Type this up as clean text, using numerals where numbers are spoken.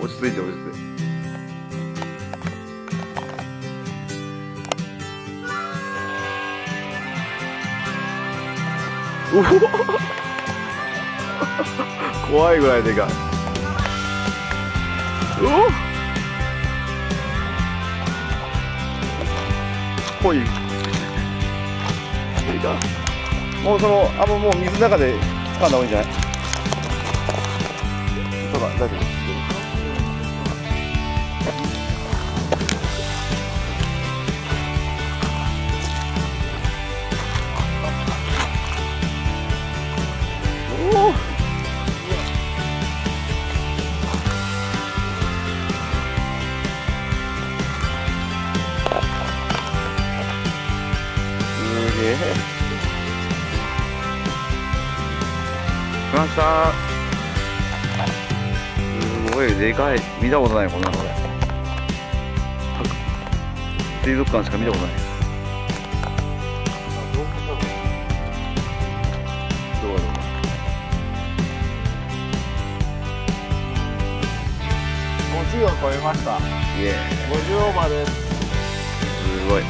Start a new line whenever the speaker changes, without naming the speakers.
落ち着いて落ち着いて。うお怖いぐらいでかい。うお濃い。でかもうそのもう水の中で掴んだ方がいいんじゃない？そうか、大丈夫。すげえ。来ました。すごいでかい。見たことないこんなの俺。水族館しか見たことない。どうだろう。
50を超えました。
イエーイ。
50オーバーです。
すごい。